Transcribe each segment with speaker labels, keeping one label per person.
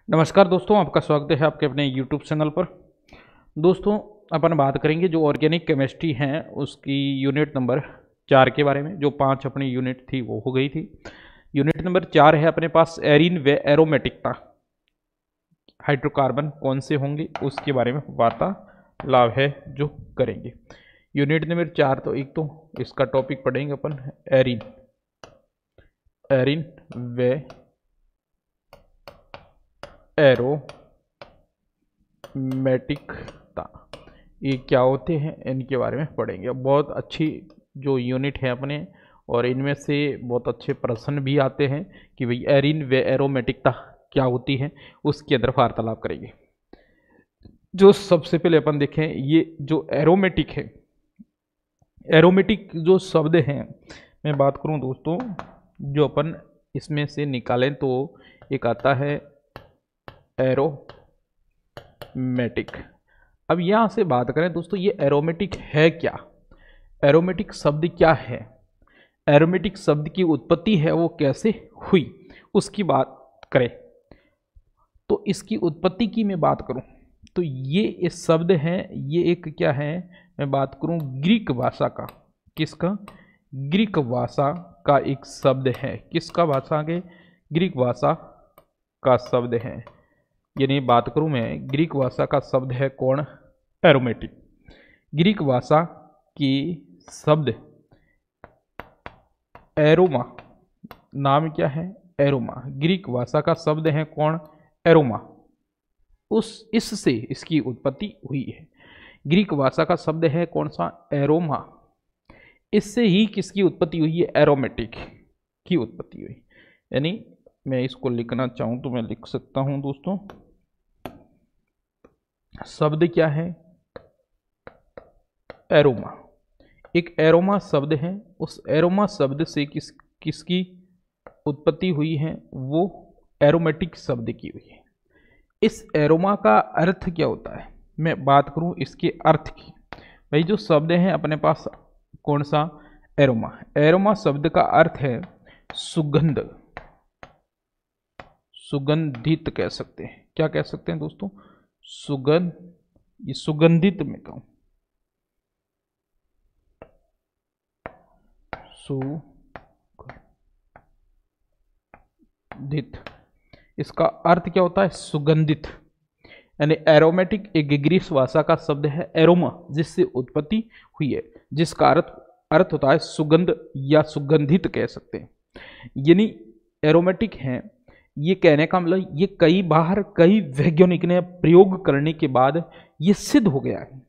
Speaker 1: नमस्कार दोस्तों, आपका स्वागत है आपके अपने YouTube चैनल पर। दोस्तों, अपन बात करेंगे जो ऑर्गेनिक केमिस्ट्री हैं उसकी यूनिट नंबर 4 के बारे में। जो 5 अपनी यूनिट थी वो हो गई थी। यूनिट नंबर 4 है अपने पास एरिन व एरोमेटिकता। हाइड्रोकार्बन कौन से होंगे उसके बारे में वार्तालाप है जो करेंगे। यूनिट नंबर 4 तो एक तो इसका टॉपिक पढ़ेंगे अपन एरिन व एरोमेटिकता, ये क्या होते हैं इनके बारे में पढ़ेंगे। बहुत अच्छी जो यूनिट है अपने, और इनमें से बहुत अच्छे प्रश्न भी आते हैं कि भाई एरिन व एरोमेटिकता क्या होती है, उसके अंदर वार्तालाप करेंगे। जो सबसे पहले अपन देखें, ये जो एरोमेटिक है, एरोमेटिक जो शब्द हैं, मैं बात करूं दोस्तों, जो अपन इसमें से निकालें तो एक आता है एरोमेटिक। अब यहां से बात करें दोस्तों, ये एरोमेटिक है क्या, एरोमेटिक शब्द क्या है, एरोमेटिक शब्द की उत्पत्ति है वो कैसे हुई, उसकी बात करें तो इसकी उत्पत्ति की मैं बात करूं तो ये इस शब्द है, ये एक क्या है, मैं बात करूं ग्रीक भाषा का। किसका? ग्रीक भाषा का एक शब्द है। किसका भाषा के? ग्रीक भाषा का शब्द है। यानी बात करूं मैं, ग्रीक भाषा का शब्द है कौन? एरोमेटिक। ग्रीक भाषा की शब्द एरोमा, नाम क्या है? एरोमा। ग्रीक भाषा का शब्द है कौन? एरोमा। इससे इसकी उत्पत्ति हुई है। ग्रीक भाषा का शब्द है कौन सा? एरोमा। इससे ही किसकी उत्पत्ति हुई है? एरोमेटिक की उत्पत्ति हुई। यानी मैं इसको लिखना चाहूं तो मैं लिख सकता हूं दोस्तों, शब्द क्या है? एरोमा। एक एरोमा शब्द है, उस एरोमा शब्द से किसकी उत्पत्ति हुई है? वो एरोमेटिक शब्द की हुई है। इस एरोमा का अर्थ क्या होता है? मैं बात करूं इसके अर्थ की। भाई जो शब्द है अपने पास कौन सा? एरोमा। एरोमा शब्द का अर्थ है सुगंध, सुगंधित कह सकते हैं। क्या कह सकते हैं दोस्तों? सुगंध। ये सुगंधित में कहूं, सुगंधित, इसका अर्थ क्या होता है? सुगंधित। यानी एरोमेटिक एक ग्रीक भाषा का शब्द है एरोमा, जिससे उत्पत्ति हुई है, जिसका अर्थ होता है सुगंध या सुगंधित कह सकते हैं। यानी एरोमेटिक है, ये कहने का मतलब ये कई वैज्ञानिक ने प्रयोग करने के बाद ये सिद्ध हो गया है।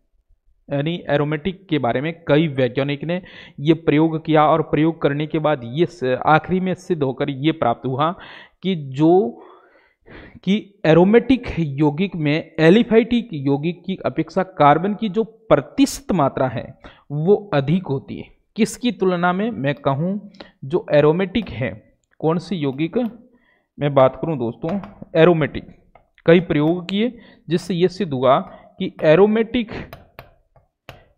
Speaker 1: यानी एरोमेटिक के बारे में कई वैज्ञानिक ने ये प्रयोग किया, और प्रयोग करने के बाद ये आखिरी में सिद्ध होकर ये प्राप्त हुआ कि एरोमेटिक यौगिक में एलिफैटिक यौगिक की अपेक्षा कार्बन की जो प्रतिशत मात्रा है वो अधिक होती है। किसकी तुलना में? मैं कहूं जो एरोमेटिक है, कौन सी यौगिक मैं बात करूं दोस्तों? एरोमेटिक। कई प्रयोग किए जिससे यह सिद्ध हुआ कि एरोमेटिक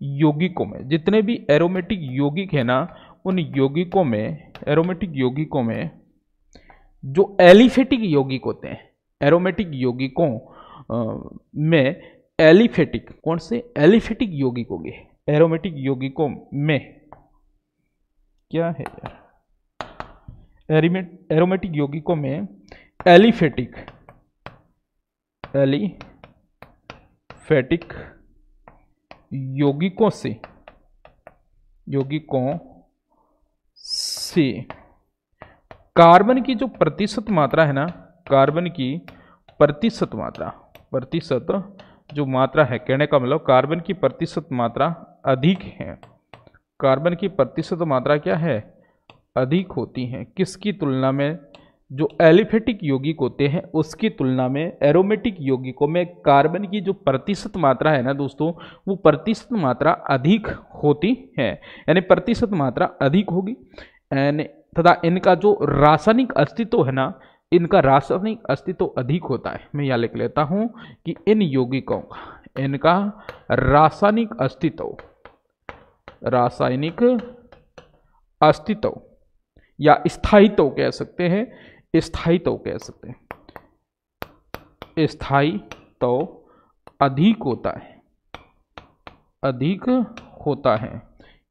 Speaker 1: यौगिकों में, जितने भी एरोमेटिक यौगिक है ना, उन यौगिकों में, एरोमेटिक यौगिकों में जो एलिफेटिक यौगिक होते हैं, एरोमेटिक यौगिकों में एलिफेटिक, कौन से? एलिफेटिक यौगिक हो गए। एरोमेटिक यौगिकों में क्या है यार? एरोमेटिक यौगिकों में एलिफेटिक यौगिकों से कार्बन की जो प्रतिशत मात्रा है ना, कार्बन की प्रतिशत जो मात्रा है, कहने का मतलब कार्बन की प्रतिशत मात्रा अधिक है। कार्बन की प्रतिशत मात्रा क्या है? अधिक होती है। किसकी तुलना में? जो एलिफेटिक यौगिक होते हैं उसकी तुलना में एरोमेटिक यौगिकों में कार्बन की जो प्रतिशत मात्रा है ना दोस्तों, वो प्रतिशत मात्रा अधिक होती है। यानी प्रतिशत मात्रा अधिक होगी, तथा इनका जो रासायनिक अस्तित्व है ना, इनका रासायनिक अस्तित्व अधिक होता है। मैं यहां लिख लेता हूं कि इन यौगिकों का, इनका रासायनिक अस्तित्व या स्थायित्व कह सकते हैं, स्थायित्व कह सकते हैं, स्थायी तो अधिक होता है, अधिक होता है।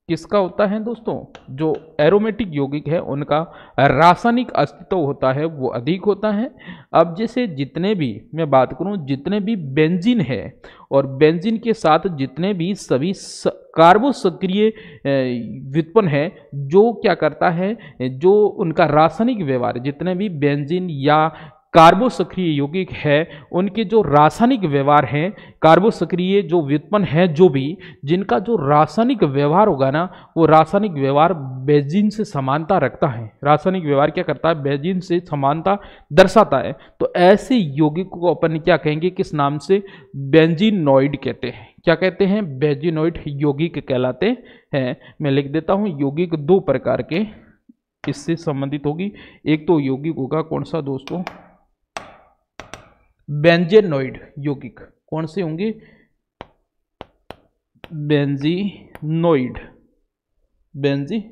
Speaker 1: किसका होता है दोस्तों? जो एरोमेटिक यौगिक है उनका रासायनिक अस्तित्व होता है वो अधिक होता है। अब जैसे जितने भी मैं बात करूं, जितने भी बेंजीन है और बेंजीन के साथ जितने भी सभी कार्बोसक्रिय व्युत्पन्न है, जो क्या करता है, जो उनका रासायनिक व्यवहार, जितने भी बेंजीन या कार्बोसक्रिय यौगिक है उनके जो रासायनिक व्यवहार हैं, कार्बोसक्रिय जो व्युत्पन्न है, जो भी जिनका जो रासायनिक व्यवहार होगा ना, वो रासायनिक व्यवहार बेंजीन से समानता रखता है। रासायनिक व्यवहार क्या करता है? बेंजीन से समानता दर्शाता है। तो ऐसे यौगिक को अपन क्या कहेंगे, किस नाम से? बेंजीनॉइड कहते हैं। क्या कहते हैं? बेंजीनॉइड यौगिक कहलाते हैं। मैं लिख देता हूं, यौगिक दो प्रकार के इससे संबंधित होगी। एक तो यौगिक होगा कौन सा दोस्तों? बेंजीनॉइड यौगिक। कौन से होंगे? बेंजीनॉइड, बेंजीनॉइड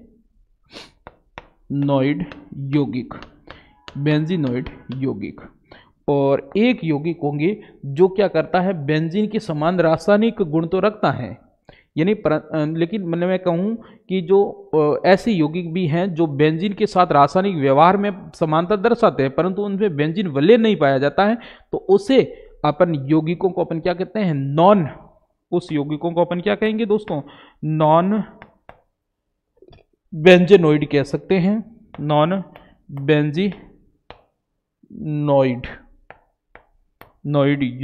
Speaker 1: यौगिक, बेंजीनॉइड यौगिक। और एक यौगिक होंगे जो क्या करता है, बेंजीन के समान रासायनिक गुण तो रखता है, यानी लेकिन मैं कहूँ कि जो ऐसे यौगिक भी हैं जो बेंजीन के साथ रासायनिक व्यवहार में समानता दर्शाते हैं, परंतु उनमें बेंजीन वलय नहीं पाया जाता है, तो उसे अपन यौगिकों को अपन क्या कहते हैं? नॉन, उस यौगिकों को अपन क्या कहेंगे दोस्तों? नॉन बेंजीनॉइड कह सकते हैं। नॉन बेंजीनॉइड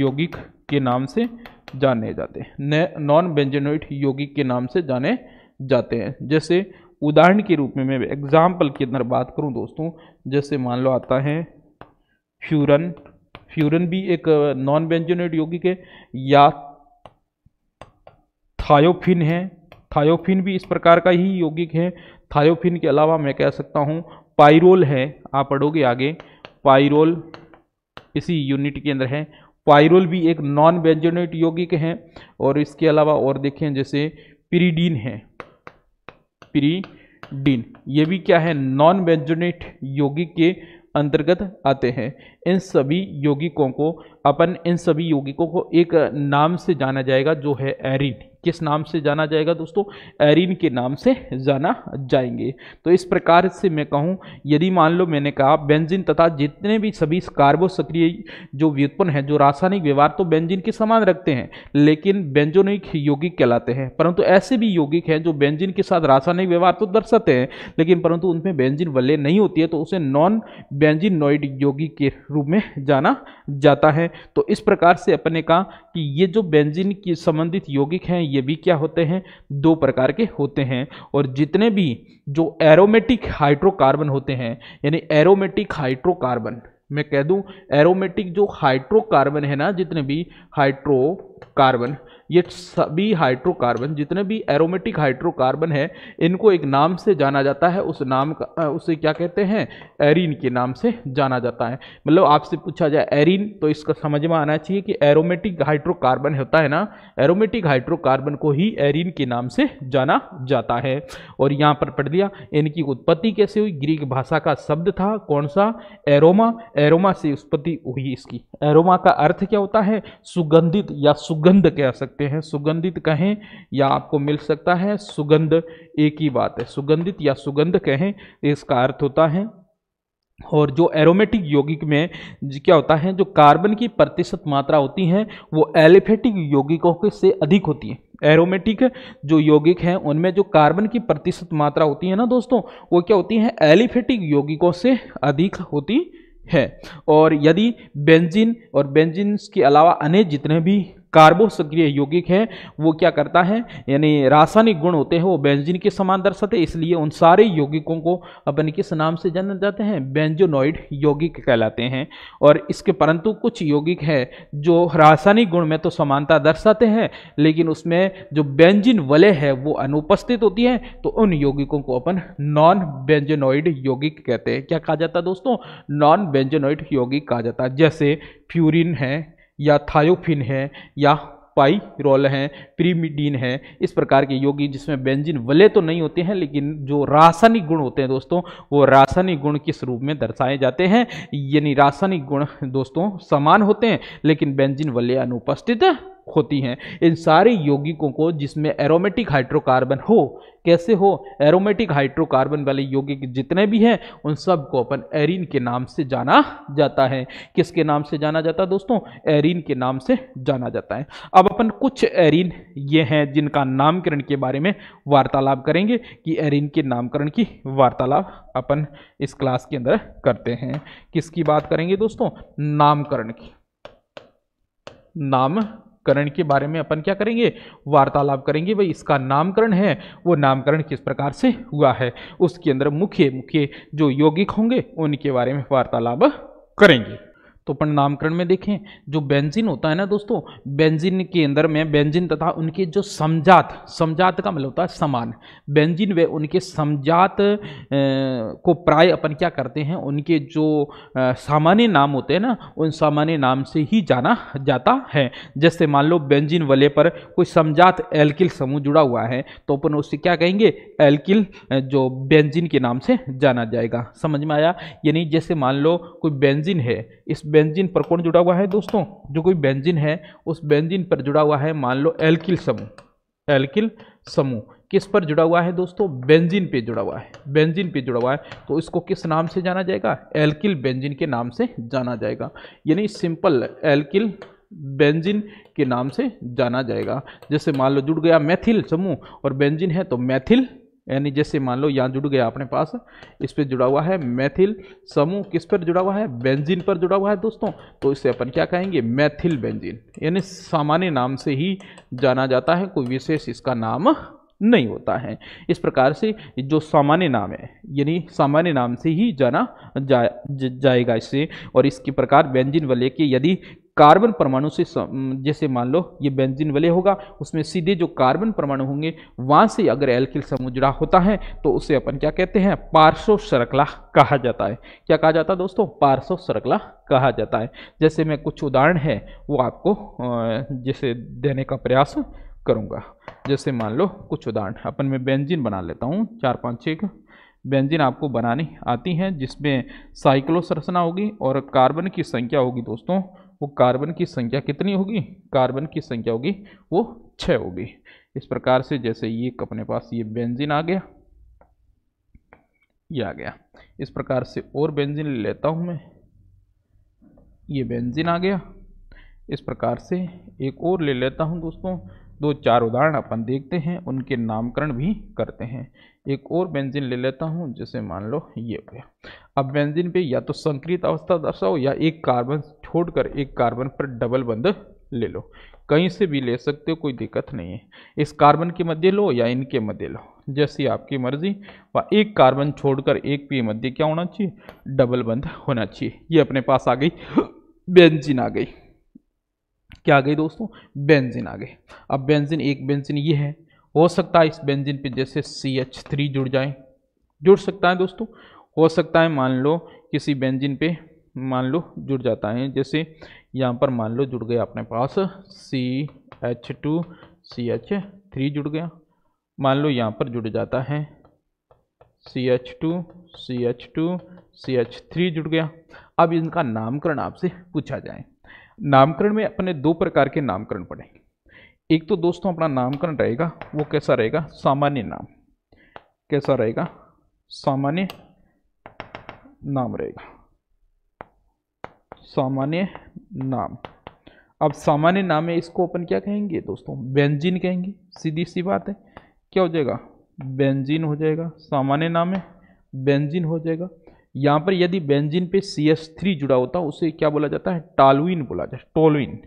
Speaker 1: यौगिक के नाम से जाने जाते हैं, नॉन बेंजीनॉइड यौगिक के नाम से जाने जाते हैं। जैसे उदाहरण के रूप में मैं एग्जाम्पल के अंदर बात करूं दोस्तों, जैसे मान लो आता है फ्यूरन। फ्यूरन भी एक नॉन बेंजीनॉइड यौगिक है, या थायोफिन है। थायोफिन भी इस प्रकार का ही यौगिक है। थायोफिन के अलावा मैं कह सकता हूं पाइरोल है, आप पढ़ोगे आगे, पाइरोल इसी यूनिट के अंदर है। पाइरोल भी एक नॉन बेंजीनॉइड यौगिक है। और इसके अलावा और देखें जैसे पिरीडीन है, पिरीडीन ये भी क्या है? नॉन बेंजीनॉइड यौगिक के अंतर्गत आते हैं। इन सभी यौगिकों को एक नाम से जाना जाएगा जो है एरीन। किस नाम से जाना जाएगा दोस्तों? एरीन के नाम से जाना जाएंगे। तो इस प्रकार से मैं कहूं, यदि मान लो मैंने कहा बेंजीन तथा जितने भी सभी कार्बोसक्रिय जो व्युत्पन्न है, जो रासायनिक व्यवहार तो बेंजीन के समान रखते हैं लेकिन बेंजोनिक यौगिक कहलाते हैं। परंतु ऐसे भी यौगिक हैं जो बेंजीन के साथ रासायनिक व्यवहार तो दर्शाते हैं लेकिन परंतु उनमें बेंजीन वलय नहीं होती है, तो उसे नॉन बेंजीनॉइड यौगिक के रूप में जाना जाता है। तो इस प्रकार से अपने कहा कि ये जो बेंजीन के संबंधित यौगिक हैं ये भी क्या होते हैं? दो प्रकार के होते हैं। और जितने भी जो एरोमेटिक हाइड्रोकार्बन होते हैं, यानी एरोमेटिक हाइड्रोकार्बन, मैं कह दूं एरोमेटिक जो हाइड्रोकार्बन है ना, जितने भी हाइड्रोकार्बन, ये सभी हाइड्रोकार्बन, जितने भी एरोमेटिक हाइड्रोकार्बन है, इनको एक नाम से जाना जाता है। उस नाम का उसे क्या कहते हैं? एरीन के नाम से जाना जाता है। मतलब आपसे पूछा जाए एरीन, तो इसका समझ में आना चाहिए कि एरोमेटिक हाइड्रोकार्बन होता है ना, एरोमेटिक हाइड्रोकार्बन को ही एरीन के नाम से जाना जाता है। और यहाँ पर पढ़ दिया इनकी उत्पत्ति कैसे हुई। ग्रीक भाषा का शब्द था कौन सा? एरोमा। एरोमा से उत्पत्ति हुई इसकी। एरोमा का अर्थ क्या होता है? सुगंधित या सुगंध कह सकते हैं, सुगंधित कहें या आपको मिल सकता है सुगंध, एक ही बात है, सुगंधित या सुगंध कहें, इसका अर्थ होता है। और जो एरोमेटिक यौगिक में क्या होता है, जो कार्बन की प्रतिशत मात्रा होती है वो एलिफेटिक यौगिकों से अधिक होती है। एरोमेटिक जो यौगिक हैं उनमें जो कार्बन की प्रतिशत मात्रा होती है ना दोस्तों, वो क्या होती है? एलिफेटिक यौगिकों से अधिक होती है। और यदि बेंजीन और बेंजीन के अलावा अन्य जितने भी कार्बोसक्रिय यौगिक हैं वो क्या करता है, यानी रासायनिक गुण होते हैं वो बेंजीन के समान दर्शाते हैं, इसलिए उन सारे यौगिकों को अपन किस नाम से जाने जाते हैं? बेंजोनॉइड यौगिक कहलाते हैं। और इसके परंतु कुछ यौगिक है जो रासायनिक गुण में तो समानता दर्शाते हैं लेकिन उसमें जो बेंजीन वलय है वो अनुपस्थित होती है, तो उन यौगिकों को अपन नॉन बेंजोनॉइड यौगिक कहते हैं। क्या कहा जाता है दोस्तों? नॉन बेंजोनॉइड यौगिक कहा जाता है। जैसे फ्यूरिन है या थायोफिन है या पाइरोल हैं, पिरिमिडीन है, इस प्रकार के यौगिक जिसमें बेंजीन वलय तो नहीं होते हैं लेकिन जो रासायनिक गुण होते हैं दोस्तों वो रासायनिक गुण किस रूप में दर्शाए जाते हैं, यानी रासायनिक गुण दोस्तों समान होते हैं लेकिन बेंजीन वलय अनुपस्थित होती हैं। इन सारे यौगिकों को जिसमें एरोमेटिक हाइड्रोकार्बन हो, कैसे हो, एरोमेटिक हाइड्रोकार्बन वाले यौगिक जितने भी हैं उन सब को अपन एरीन के नाम से जाना जाता है। किसके नाम से जाना जाता है दोस्तों? एरीन के नाम से जाना जाता है। अब अपन कुछ एरीन ये हैं जिनका नामकरण के बारे में वार्तालाप करेंगे कि एरीन के नामकरण की वार्तालाप अपन इस क्लास के अंदर करते हैं। किसकी बात करेंगे दोस्तों? नामकरण की। नामकरण के बारे में अपन क्या करेंगे? वार्तालाप करेंगे। भाई इसका नामकरण है वो नामकरण किस प्रकार से हुआ है, उसके अंदर मुख्य जो यौगिक होंगे उनके बारे में वार्तालाप करेंगे। तो अपन नामकरण में देखें, जो बेंजीन होता है ना दोस्तों, बेंजीन के अंदर में बेंजीन तथा उनके जो समजात का मतलब होता है समान, बेंजीन व उनके समजात को प्राय अपन क्या करते हैं, उनके जो सामान्य नाम होते हैं ना उन सामान्य नाम से ही जाना जाता है। जैसे मान लो बेंजीन वलय पर कोई समजात एल्किल समूह जुड़ा हुआ है तो अपन उससे क्या कहेंगे? एल्किल जो बेंजीन के नाम से जाना जाएगा। समझ में आया? यानी जैसे मान लो कोई बेंजीन है, इस बेंजीन पर कौन जुड़ा हुआ है दोस्तों? जो कोई बेंजीन है उस बेंजीन पर जुड़ा हुआ है मान लो एल्किल समूह। एल्किल समूह किस पर जुड़ा हुआ है दोस्तों? बेंजीन पे जुड़ा हुआ है। बेंजीन पे जुड़ा हुआ है तो इसको किस नाम से जाना जाएगा? एल्किल बेंजीन के नाम से जाना जाएगा। यानी सिंपल एल्किल बेंजीन के नाम से जाना जाएगा। जैसे मान लो जुड़ गया मेथिल समूह और बेंजीन है तो मेथिल, यानी जैसे मान लो यहाँ जुड़ गया अपने पास, इस पे जुड़ा हुआ है मेथिल समूह, किस पर जुड़ा हुआ है? बेंजीन पर जुड़ा हुआ है दोस्तों, तो इसे अपन क्या कहेंगे? Methyl benzene. यानी सामान्य नाम से ही जाना जाता है, कोई विशेष इसका नाम नहीं होता है। इस प्रकार से जो सामान्य नाम है यानी सामान्य नाम से ही जाना जाएगा इससे। और इसके प्रकार बेंजीन वलय के यदि कार्बन परमाणु से जैसे मान लो ये बेंजीन वलय होगा, उसमें सीधे जो कार्बन परमाणु होंगे वहां से अगर एल्किल समूह जुड़ा होता है तो उसे अपन क्या कहते हैं? पार्श्व श्रृंखला कहा जाता है। क्या कहा जाता है दोस्तों? पार्श्व श्रृंखला कहा जाता है। जैसे मैं कुछ उदाहरण है वो आपको जैसे देने का प्रयास करूंगा। जैसे मान लो कुछ उदाहरण अपन में बेंजीन बना लेता हूँ, 4-5-6 बेंजीन आपको बनानी आती हैं जिसमें साइक्लो संरचना होगी और कार्बन की संख्या होगी दोस्तों, वो कार्बन की संख्या कितनी होगी? कार्बन की संख्या होगी वो 6 होगी। इस प्रकार से जैसे ये अपने पास ये बेंजीन आ गया, ये आ गया। इस प्रकार से और बेंजीन ले लेता हूँ मैं, ये बेंजीन आ गया। इस प्रकार से एक और ले लेता हूँ दोस्तों, 2-4 उदाहरण अपन देखते हैं, उनके नामकरण भी करते हैं। एक और बेंजीन ले लेता हूँ, जैसे मान लो ये हो गया। अब बेंजीन पे या तो संक्रित अवस्था दर्शाओ या एक कार्बन छोड़कर एक कार्बन पर डबल बंध ले लो, कहीं से भी ले सकते हो, कोई दिक्कत नहीं है। इस कार्बन के मध्य लो या इनके मध्य लो, जैसी आपकी मर्जी। व एक कार्बन छोड़कर एक के मध्य क्या होना चाहिए? डबल बंध होना चाहिए। ये अपने पास आ गई बेंजीन आ गई। क्या आ गई दोस्तों? बेंजीन आ गई। अब बेंजीन, एक बेंजीन ये है, हो सकता है इस बेंजीन पे जैसे CH3 जुड़ जाए, जुड़ सकता है दोस्तों, हो सकता है मान लो किसी बेंजीन पे मान लो जुड़ जाता है, जैसे यहाँ पर मान लो जुड़ गया अपने पास CH2 CH3 जुड़ गया। मान लो यहाँ पर जुड़ जाता है CH2 CH2 CH3 जुड़ गया। अब इनका नामकरण आपसे पूछा जाए। नामकरण में अपने 2 प्रकार के नामकरण पढ़ेंगे। एक तो दोस्तों अपना नामकरण रहेगा वो कैसा रहेगा? सामान्य नाम। कैसा रहेगा? सामान्य नाम रहेगा, सामान्य नाम। अब सामान्य नाम में इसको अपन क्या कहेंगे दोस्तों? बेंजीन कहेंगे। सीधी सी बात है, क्या हो जाएगा? बेंजीन हो जाएगा। सामान्य नाम है बेंजीन हो जाएगा। यहाँ पर यदि बेंजीन पे CH3 जुड़ा होता है उसे क्या बोला जाता है? टॉल्यूइन बोला जाता है। टॉल्यूइन,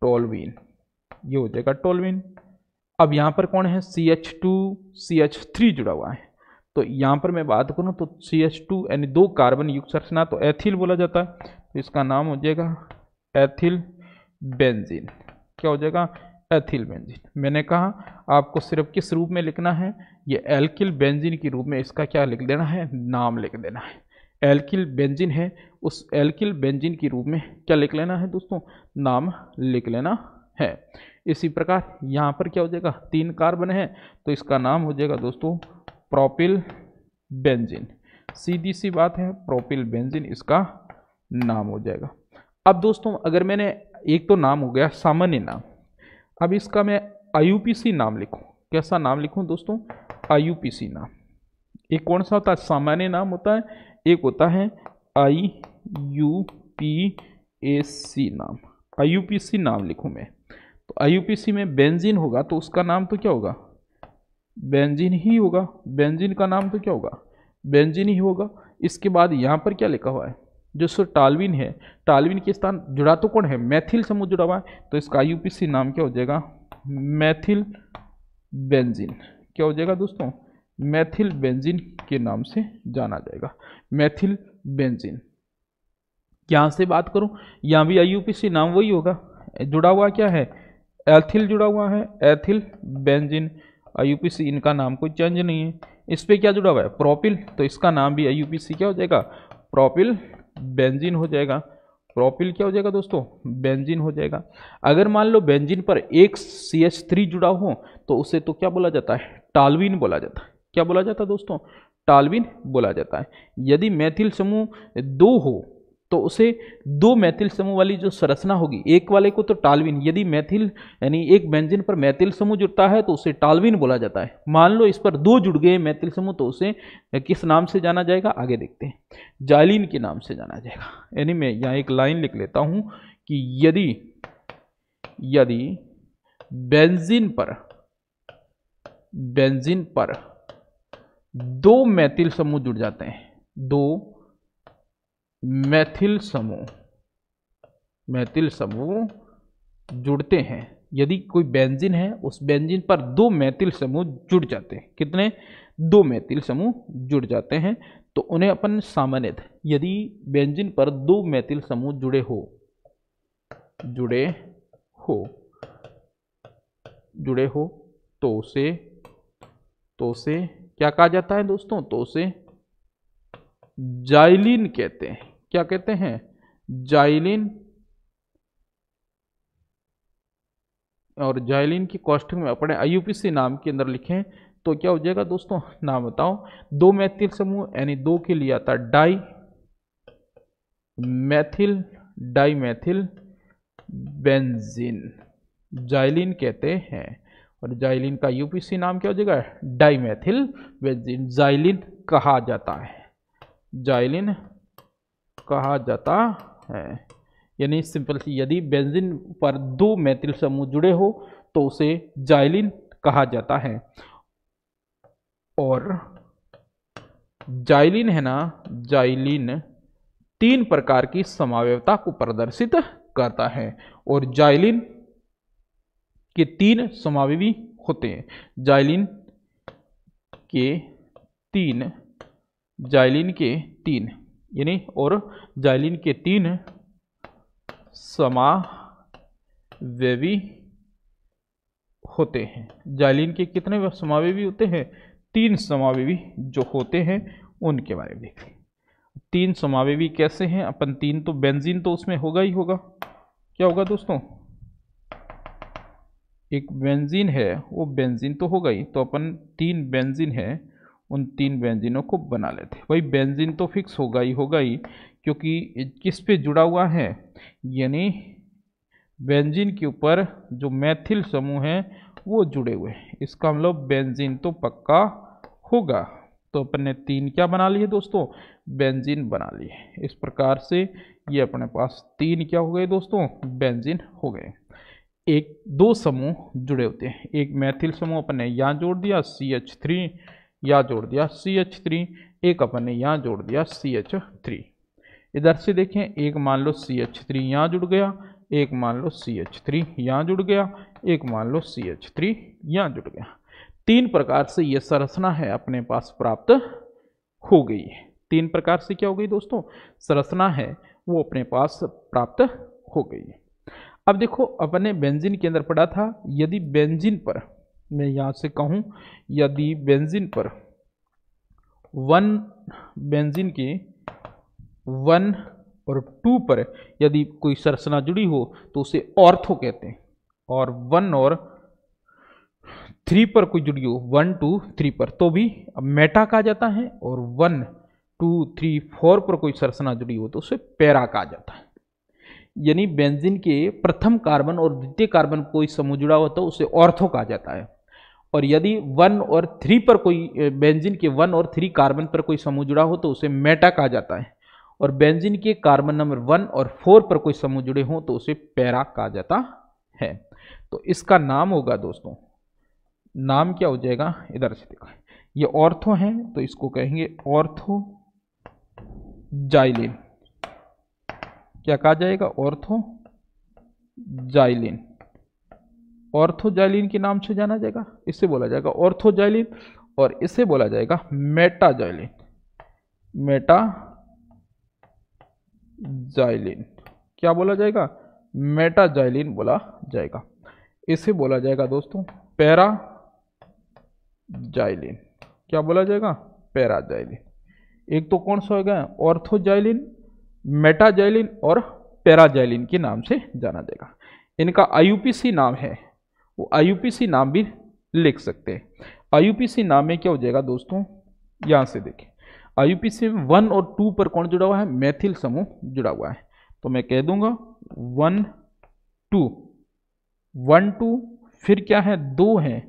Speaker 1: टॉल्यूइन, ये हो जाएगा टॉल्यूइन। अब यहाँ पर कौन है? CH2 CH3 जुड़ा हुआ है, तो यहाँ पर मैं बात करूँ तो CH2 यानी 2 कार्बन युक्त संरचना तो एथिल बोला जाता है, तो इसका नाम हो जाएगा एथिल बेंजीन। क्या हो जाएगा? Ethyl benzene. मैंने कहा आपको सिर्फ किस रूप में लिखना है? ये एल्किल बेंजीन के रूप में इसका क्या लिख देना है? नाम लिख देना है। एल्किल बेंजीन है, उस एल्किल बेंजीन के रूप में क्या लिख लेना है दोस्तों, नाम लिख लेना है। इसी प्रकार यहाँ पर क्या हो जाएगा, 3 कार्बन है तो इसका नाम हो जाएगा दोस्तों प्रोपिल बेंजीन। सीधी सी बात है, प्रोपिल बेंजीन इसका नाम हो जाएगा। अब दोस्तों अगर मैंने एक तो नाम हो गया सामान्य नाम, अब इसका मैं IUPAC नाम लिखूं, कैसा नाम लिखूं दोस्तों, IUPAC नाम। एक कौन सा होता है, सामान्य नाम होता है, एक होता है IUPAC नाम। IUPAC नाम लिखूं मैं, तो IUPAC में बेंजीन होगा तो उसका नाम तो क्या होगा, बेंजीन ही होगा। बेंजीन का नाम तो क्या होगा, बेंजीन ही होगा। इसके बाद यहाँ पर क्या लिखा हुआ है, जो सो टालविन है, टालविन के स्थान जुड़ा तो कौन है, मैथिल समूह जुड़ा हुआ है, तो इसका IUPAC नाम क्या हो जाएगा, मैथिल बेंजीन। क्या हो जाएगा दोस्तों, मैथिल बेंजीन के नाम से जाना जाएगा, मैथिल बेंजीन। यहाँ से बात करूँ, यहाँ भी IUPAC नाम वही होगा, जुड़ा हुआ क्या है, एथिल जुड़ा हुआ है, एथिल बेंजीन। IUPAC इनका नाम कोई चेंज नहीं है। इस पे क्या जुड़ा हुआ है, प्रोपिल, तो इसका नाम भी IUPAC क्या हो जाएगा, प्रोपिल बेंजीन हो जाएगा। प्रोपिल क्या हो जाएगा दोस्तों, बेंजीन हो जाएगा। अगर मान लो बेंजीन पर एक CH3 जुड़ा हो तो उसे तो क्या बोला जाता है, टालविन बोला जाता है। क्या बोला जाता है दोस्तों, टालविन बोला जाता है। यदि मैथिल समूह 2 हो तो उसे 2 मैथिल समूह वाली जो संरचना होगी, एक वाले को तो टालविन, यदि मैथिल यानी एक बेंजीन पर मैथिल समूह जुड़ता है तो उसे टालविन बोला जाता है। मान लो इस पर 2 जुड़ गए मैथिल समूह तो उसे किस नाम से जाना जाएगा, आगे देखते हैं, जाइलिन के नाम से जाना जाएगा। यानी मैं यहाँ एक लाइन लिख लेता हूं कि यदि बेंजीन पर 2 मैथिल समूह जुड़ जाते हैं, 2 मैथिल समूह जुड़ते हैं, यदि कोई बेंजीन है उस बेंजीन पर 2 मैथिल समूह जुड़ जाते हैं, कितने, 2 मैथिल समूह जुड़ जाते हैं, तो उन्हें अपन सामान्यतः, यदि बेंजीन पर 2 मैथिल समूह जुड़े हो तो उसे क्या कहा जाता है दोस्तों, तो उसे जाइलिन कहते हैं। क्या कहते हैं, जाइलिन। और जाइलिन की कोष्ठक में अपने IUPAC नाम के अंदर लिखें तो क्या हो जाएगा दोस्तों, नाम बताओ। 2 मैथिल समूह यानी 2 के लिए आता डाई मैथिल बेंजीन, जाइलिन कहते हैं। और जाइलिन का IUPAC नाम क्या हो जाएगा, डाइमेथिल बेंजीन, जाइलिन कहा जाता है, जाइलिन कहा जाता है। यानी सिंपल सी, यदि बेंजीन पर 2 मैथिल समूह जुड़े हो तो उसे जाइलिन कहा जाता है। और जाइलिन है ना, जाइलिन 3 प्रकार की समावयवता को प्रदर्शित करता है और जाइलिन के 3 समावयवी होते हैं। जाइलिन के 3 यानी, और जाइलिन के 3 समावयवी होते हैं। जाइलिन के कितने समावयवी होते हैं, 3 समावयवी जो होते हैं उनके बारे में देखें। 3 समावयवी कैसे हैं, अपन 3 तो बेंजीन तो उसमें होगा ही होगा। क्या होगा दोस्तों, एक बेंजीन है, वो बेंजीन तो होगा ही, तो अपन 3 बेंजीन है, उन 3 बेंजीनों को बना लेते हैं। भाई बेंजीन तो फिक्स होगा ही, क्योंकि किस पे जुड़ा हुआ है, यानी बेंजीन के ऊपर जो मैथिल समूह है वो जुड़े हुए हैं, इसका मतलब बेंजीन तो पक्का होगा। तो अपन ने 3 क्या बना लिए दोस्तों, बेंजीन बना लिए। इस प्रकार से ये अपने पास 3 क्या हो गए दोस्तों, बेंजीन हो गए। 2 समूह जुड़े होते हैं, एक मैथिल समूह अपन ने यहाँ जोड़ दिया CH3, यहाँ जोड़ दिया CH3, एक अपन ने यहाँ जोड़ दिया CH3। इधर से देखें, एक मान लो CH3 यहाँ जुड़ गया, एक मान लो CH3 यहाँ जुड़ गया, एक मान लो CH3 यहाँ जुड़ गया। 3 प्रकार से ये संरचना है अपने पास प्राप्त हो गई है। 3 प्रकार से क्या हो गई दोस्तों, संरचना है वो अपने पास प्राप्त हो गई है। अब देखो, अपने बेंजीन के अंदर पढ़ा था, यदि बेंजीन पर, मैं यहाँ से कहूँ, यदि बेंजीन पर 1 बेंजीन के 1 और 2 पर यदि कोई संरचना जुड़ी हो तो उसे ऑर्थो कहते हैं, और 1 और 3 पर कोई जुड़ी हो, 1 2 3 पर, तो भी मेटा कहा जाता है, और 1 2 3 4 पर कोई संरचना जुड़ी हो तो उसे पैरा कहा जाता है। यानी बेंजीन के प्रथम कार्बन और द्वितीय कार्बन कोई समूह जुड़ा हो तो उसे ऑर्थो कहा जाता है, और यदि 1 और 3 पर कोई बेंजीन के 1 और 3 कार्बन पर कोई समूह जुड़ा हो तो उसे मेटा कहा जाता है, और बेंजीन के कार्बन नंबर 1 और 4 पर कोई समूह जुड़े हों तो उसे पैरा कहा जाता है। तो इसका नाम होगा दोस्तों, नाम क्या हो जाएगा, इधर से देखो, ये ऑर्थो है तो इसको कहेंगे ऑर्थो जाइलिन। क्या कहा जाएगा, ऑर्थो जाइलिन। ऑर्थो जाइलिन के नाम से जाना जाएगा, इससे बोला जाएगा ऑर्थो जाइलिन, और इससे बोला जाएगा मेटा जाइलिन। मेटा जाइलिन क्या बोला जाएगा, मेटा जाइलिन बोला जाएगा। इसे बोला जाएगा दोस्तों पैरा जाइलिन। क्या बोला जाएगा, पैरा जाइलिन। एक तो कौन सा होगा, ऑर्थो जाइलिन, मेटा जाइलिन और पैरा जाइलिन के नाम से जाना जाएगा। इनका IUPAC नाम है, वो IUPAC नाम भी लिख सकते हैं। IUPAC नाम में क्या हो जाएगा दोस्तों, यहां से देखें, IUPAC में 1 और 2 पर कौन जुड़ा हुआ है, मेथिल समूह जुड़ा हुआ है, तो मैं कह दूंगा 1 2 1 2, फिर क्या है, 2 है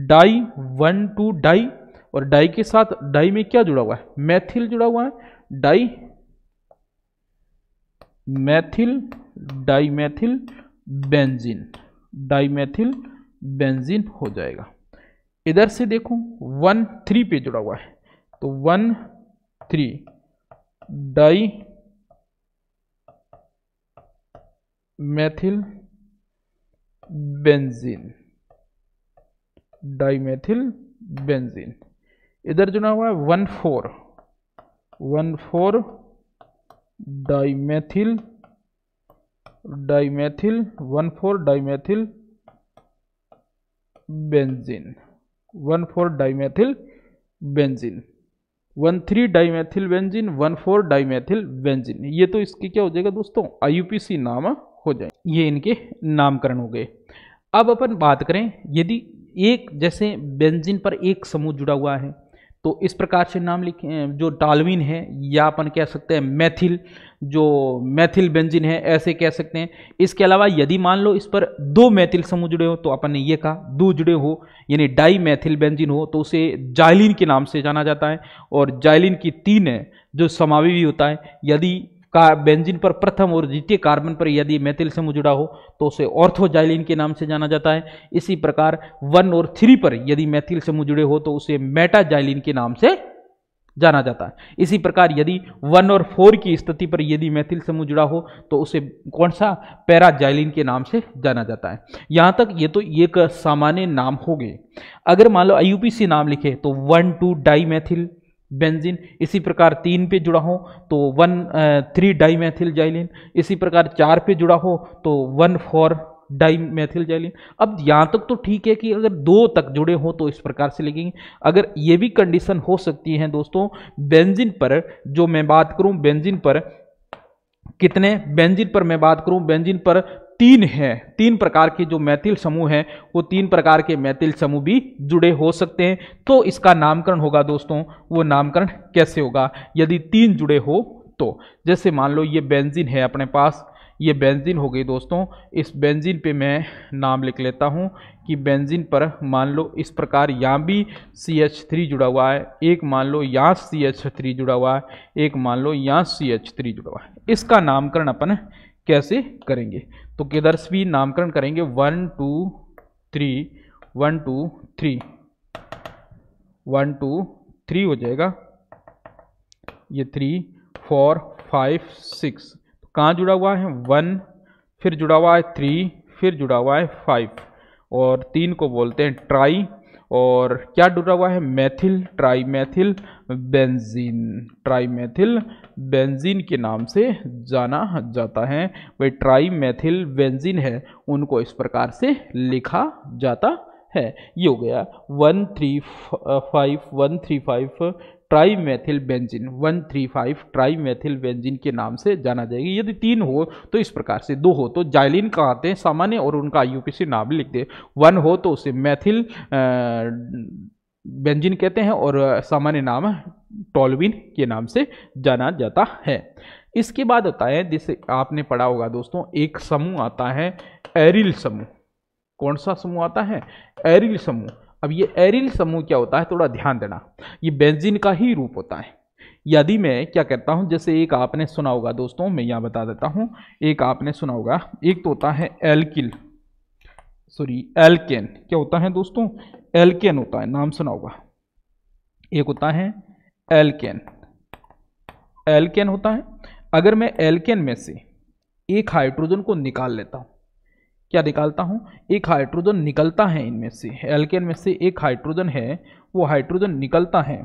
Speaker 1: डाई, 1 2 डाई, और डाई के साथ डाई में क्या जुड़ा हुआ है, मेथिल जुड़ा हुआ है, dimethyl dimethyl benzene, dimethyl benzene हो जाएगा। इधर से देखो 1 3 पे जुड़ा हुआ है, तो 1 3 dimethyl benzene, dimethyl benzene. इधर जुड़ा हुआ है 1 4 dimethyl 1 4 dimethyl benzene, 1 4 dimethyl benzene, 1 3 dimethyl benzene, 1 4 dimethyl benzene. ये तो इसकी क्या हो जाएगा दोस्तों, IUPAC नाम हो जाए। ये इनके नामकरण हो गए। अब अपन बात करें, यदि एक जैसे बेंजीन पर एक समूह जुड़ा हुआ है तो इस प्रकार से नाम लिखें, जो टालविन है, या अपन कह सकते हैं मेथिल, जो मेथिल बेंजीन है ऐसे कह सकते हैं। इसके अलावा यदि मान लो इस पर 2 मेथिल समूह जुड़े हो, तो अपन ने ये कहा 2 जुड़े हो यानी डाई मेथिल बेंजीन हो तो उसे जाइलिन के नाम से जाना जाता है, और जाइलिन की 3 है जो समावेशी होता है। यदि बेंजीन पर प्रथम और द्वितीय कार्बन पर यदि मेथिल समूह जुड़ा हो तो उसे ऑर्थो जाइलिन के नाम से जाना जाता है। इसी प्रकार 1 और 3 पर यदि मेथिल समूह जुड़े हो तो उसे मेटा जाइलिन के नाम से जाना जाता है। इसी प्रकार यदि 1 और 4 की स्थिति पर यदि मेथिल समूह जुड़ा हो तो उसे कौन सा, पैरा जाइलिन के नाम से जाना जाता है। यहां तक ये तो एक सामान्य नाम हो गए। अगर मान लो IUPAC नाम लिखे तो 1 2 डाई मेथिल बेंजीन, इसी प्रकार 3 पे जुड़ा हो तो 1 3 डाइमेथिल जाइलिन, इसी प्रकार 4 पे जुड़ा हो तो 1 4 डाइमेथिल जाइलिन। अब यहां तक तो ठीक है कि अगर 2 तक जुड़े हो तो इस प्रकार से लिखेंगे। अगर ये भी कंडीशन हो सकती है दोस्तों, बेंजीन पर जो मैं बात करूं, बेंजीन पर कितने, बेंजीन पर मैं बात करूं, बेंजीन पर 3 है, 3 प्रकार के जो मेथिल समूह हैं वो 3 प्रकार के मेथिल समूह भी जुड़े हो सकते हैं। तो इसका नामकरण होगा दोस्तों, वो नामकरण कैसे होगा, यदि 3 जुड़े हो तो। जैसे मान लो ये बेंजीन है अपने पास, ये बेंजीन हो गई दोस्तों। इस बेंजीन पे मैं नाम लिख लेता हूँ कि बेंजीन पर मान लो इस प्रकार यहाँ भी CH3 जुड़ा हुआ है, एक मान लो यहाँ CH3 जुड़ा हुआ है, एक मान लो यहाँ CH3 जुड़ा हुआ है। इसका नामकरण अपन कैसे करेंगे, तो किधर से भी नामकरण करेंगे, 1 2 3 1 2 3 1 2 3 हो जाएगा, ये 3 4 5 6। कहाँ जुड़ा हुआ है, 1, फिर जुड़ा हुआ है 3, फिर जुड़ा हुआ है 5, और 3 को बोलते हैं ट्राई, और क्या जुड़ा हुआ है, मेथिल, ट्राईमेथिल बेंजीन, ट्राईमेथिल बेंजीन के नाम से जाना जाता है। वही ट्राईमेथिल बेंजीन है, उनको इस प्रकार से लिखा जाता है। ये हो गया 1 3 5 1 3 5 ट्राईमेथिल बेंजीन 135 ट्राईमेथिल बेंजीन के नाम से जाना जाएगा। यदि 3 हो तो इस प्रकार से, 2 हो तो जाइलिन कहते हैं सामान्य और उनका IUPAC नाम लिख दे, 1 हो तो उसे मेथिल बेंजीन कहते हैं और सामान्य नाम टोल्यूइन के नाम से जाना जाता है। इसके बाद होता है, जिसे आपने पढ़ा होगा दोस्तों, एक समूह आता है एरिल समूह। कौन सा समूह आता है? एरिल समूह। अब ये एरिल समूह क्या होता है, थोड़ा ध्यान देना, ये बेंजीन का ही रूप होता है। यदि मैं क्या करता हूं, जैसे एक आपने सुना होगा दोस्तों, मैं यहां बता देता हूं, एक आपने सुना होगा, एक तो होता है एल्केन। क्या होता है दोस्तों? एल्केन होता है, नाम सुना होगा। एक होता है एल्केन, एल्केन होता है। अगर मैं एल्केन में से एक हाइड्रोजन को निकाल लेता हूं, क्या निकालता हूं? एक हाइड्रोजन निकलता है इनमें से, एल्केन में से एक हाइड्रोजन है, वो हाइड्रोजन निकलता है,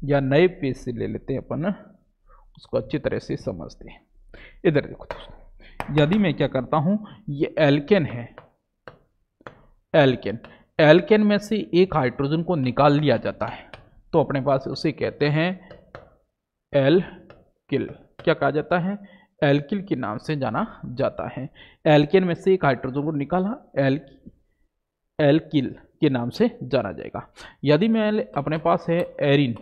Speaker 1: या नए पेज से ले लेते हैं अपन, उसको अच्छी तरह से समझते हैं। इधर देखो दोस्तों, यदि मैं क्या करता हूं, ये एल्केन है, एल्केन में से एक हाइड्रोजन को निकाल लिया जाता है, तो अपने पास उसे कहते हैं एल्किल। क्या कहा जाता है? एल्किल के नाम से जाना जाता है। एल्केन में से एक हाइड्रोजन को निकाला, एल्किल के नाम से जाना जाएगा। यदि मैं अपने पास है एरिन,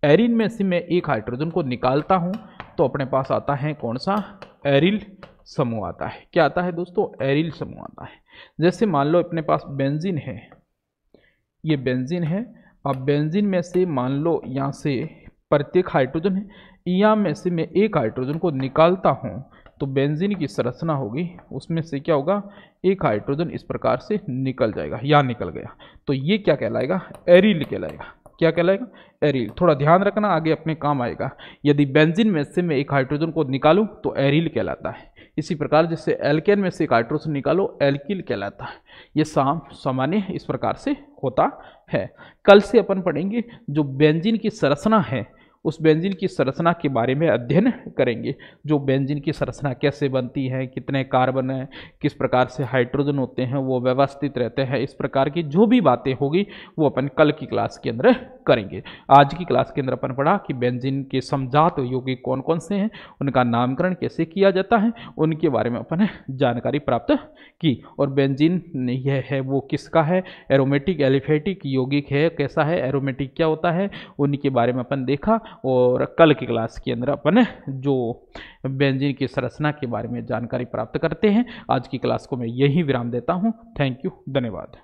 Speaker 1: एरिन में से मैं एक हाइड्रोजन को निकालता हूं, तो अपने पास आता है कौन सा? एरिल समूह आता है। क्या आता है दोस्तों? एरिल समूह आता है। जैसे मान लो अपने पास बेंजीन है, ये बेंजीन है। अब बेंजीन में से मान लो यहाँ से प्रत्येक हाइड्रोजन है, यहाँ में से मैं एक हाइड्रोजन को निकालता हूँ, तो बेंजीन की संरचना होगी, उसमें से क्या होगा? एक हाइड्रोजन इस प्रकार से निकल जाएगा, या निकल गया, तो ये क्या कहलाएगा? एरिल कहलाएगा। क्या कहलाएगा? एरिल। थोड़ा ध्यान रखना, आगे अपने काम आएगा। यदि बेंजीन में से मैं एक हाइड्रोजन को निकालूं तो एरिल कहलाता है। इसी प्रकार जैसे एल्केन में से एक हाइड्रोजन निकालो, एल्किल कहलाता है। ये सामान्य इस प्रकार से होता है। कल से अपन पढ़ेंगे जो बेंजीन की संरचना है, उस बेंजीन की संरचना के बारे में अध्ययन करेंगे। जो बेंजीन की संरचना कैसे बनती है, कितने कार्बन है, किस प्रकार से हाइड्रोजन होते हैं, वो व्यवस्थित रहते हैं, इस प्रकार की जो भी बातें होगी वो अपन कल की क्लास के अंदर करेंगे। आज की क्लास के अंदर अपन पढ़ा कि बेंजीन के समजात यौगिक कौन कौन से हैं, उनका नामकरण कैसे किया जाता है, उनके बारे में अपन जानकारी प्राप्त की। और बेंजीन यह है वो किसका है? एरोमेटिक एलिफेटिक यौगिक है। कैसा है? एरोमेटिक क्या होता है, उनके बारे में अपन देखा। और कल की क्लास के अंदर अपन जो बेंजीन की संरचना के बारे में जानकारी प्राप्त करते हैं। आज की क्लास को मैं यही विराम देता हूं। थैंक यू, धन्यवाद।